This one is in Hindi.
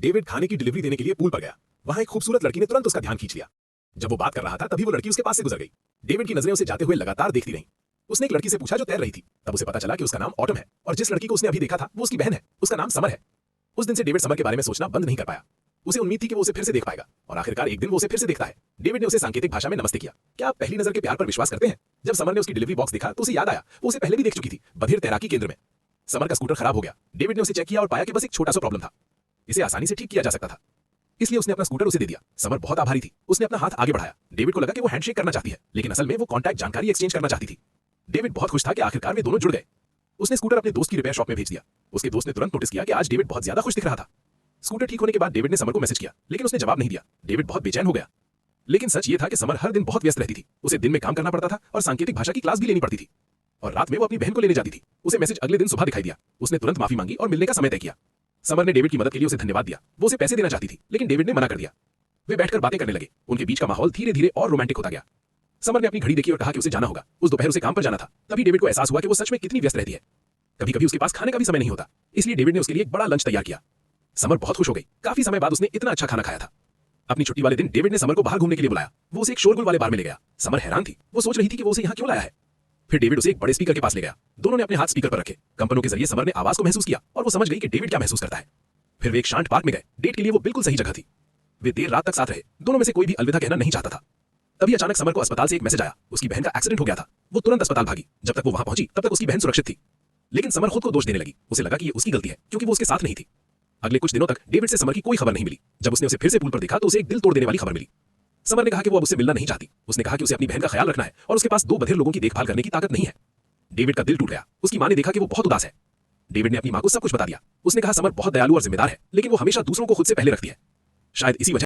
डेविड खाने की डिलीवरी देने के लिए पूल पर गया। वहां एक खूबसूरत लड़की ने तुरंत उसका ध्यान खींच लिया। जब वो बात कर रहा था तभी वो लड़की उसके पास से गुजर गई। डेविड की नजरें उसे जाते हुए लगातार देखती रहीं। उसने एक लड़की से पूछा जो तैर रही थी। तब उसे पता चला कि उसका नाम ऑटम है और जिस लड़की को उसने अभी देखा था वो उसकी बहन है। उसका नाम समर है। उस दिन से डेविड समर के बारे में सोचना बंद नहीं कर पाया। उसे उम्मीद थी कि वो उसे फिर से देख पाएगा और आखिरकार एक दिन वो उसे फिर से देखता है। डेविड ने उसे सांकेतिक भाषा में नमस्ते किया। क्या आप पहली नजर के प्यार पर विश्वास करते हैं? जब समर ने उसकी डिलीवरी बॉक्स देखा तो उसे याद आया वो उसे पहले भी देख चुकी थी, बधिर तैराकी केंद्र में। समर का स्कूटर खराब हो गया। डेविड ने उसे चेक किया और पाया कि बस एक छोटा सा प्रॉब्लम था। इसे आसानी से ठीक किया जा सकता था, इसलिए उसने अपना स्कूटर उसे दे दिया। समर बहुत आभारी थी। उसने अपना हाथ आगे बढ़ाया। डेविड को लगा कि वो हैंडशेक करना चाहती है, लेकिन असल में वो कॉन्टैक्ट जानकारी एक्सचेंज करना चाहती थी। डेविड बहुत खुश था कि आखिरकार वे दोनों जुड़ गए। उसने स्कूटर अपने दोस्त की रिपेयर शॉप में भेज दिया। उसके दोस्त ने तुरंत नोटिस किया कि आज डेविड बहुत ज्यादा खुश दिख रहा था। स्कूटर ठीक होने के बाद डेविड ने समर को मैसेज किया, लेकिन उसने जवाब नहीं दिया। डेविड बहुत बेचैन हो गया। लेकिन सच ये था कि समर हर दिन बहुत व्यस्त रहती थी। उसे दिन में काम करना पड़ता था और सांकेतिक भाषा की क्लास भी लेनी पड़ती थी, और रात में वो अपनी बहन को लेने जाती थी। उसे मैसेज अगले दिन सुबह दिखाई दिया। उसने तुरंत माफी मांगी और मिलने का समय तय किया। समर ने डेविड की मदद के लिए उसे धन्यवाद दिया। वो उसे पैसे देना चाहती थी, लेकिन डेविड ने मना कर दिया। वे बैठकर बातें करने लगे। उनके बीच का माहौल धीरे धीरे और रोमांटिक होता गया। समर ने अपनी घड़ी देखी और कहा कि उसे जाना होगा। उस दोपहर उसे काम पर जाना था। तभी डेविड को एहसास हुआ कि वो सच में कितनी व्यस्त रहती है। कभी कभी उसके पास खाने का भी समय नहीं होता, इसलिए डेविड ने उसके लिए एक बड़ा लंच तैयार किया। समर बहुत खुश हो गई। काफी समय बाद उसने इतना अच्छा खाना खाया था। अपनी छुट्टी वाले दिन डेविड ने समर को बाहर घूमने के लिए बुलाया। वो उसे एक शोरगुल वाले बार में ले गया। समर हैरान थी। वो सोच रही थी कि वो उसे यहाँ क्यों लाया है। फिर डेविड उसे एक बड़े स्पीकर के पास ले गया। दोनों ने अपने हाथ स्पीकर पर रखे। कंपनों के जरिए समर ने आवाज को महसूस किया और वो समझ गई कि डेविड क्या महसूस करता है। फिर वे एक शांत पार्क में गए। डेट के लिए वो बिल्कुल सही जगह थी। वे देर रात तक साथ रहे। दोनों में से कोई भी अलविदा कहना नहीं चाहता था। तभी अचानक समर को अस्पताल से एक मैसेज आया। उसकी बहन का एक्सीडेंट हो गया था। वो तुरंत अस्पताल भागी। जब तक वो वहां पहुंची तब तक उसकी बहन सुरक्षित थी, लेकिन समर खुद को दोष देने लगी। उसे लगा कि ये उसकी गलती है क्योंकि वो उसके साथ नहीं थी। अगले कुछ दिनों तक डेविड से समर की कोई खबर नहीं मिली। जब उसने उसे फिर से पुल पर देखा तो उसे एक दिल तोड़ देने वाली खबर मिली। समर ने कहा कि वो अब उससे मिलना नहीं चाहती। उसने कहा कि उसे अपनी बहन का ख्याल रखना है और उसके पास 2 बधिर लोगों की देखभाल करने की ताकत नहीं है। डेविड का दिल टूट गया। उसकी मां ने देखा कि वो बहुत उदास है। डेविड ने अपनी मां को सब कुछ बता दिया। उसने कहा समर बहुत दयालु और जिम्मेदार है, लेकिन वो हमेशा दूसरों को खुद से पहले रखती है। शायद इसी वजह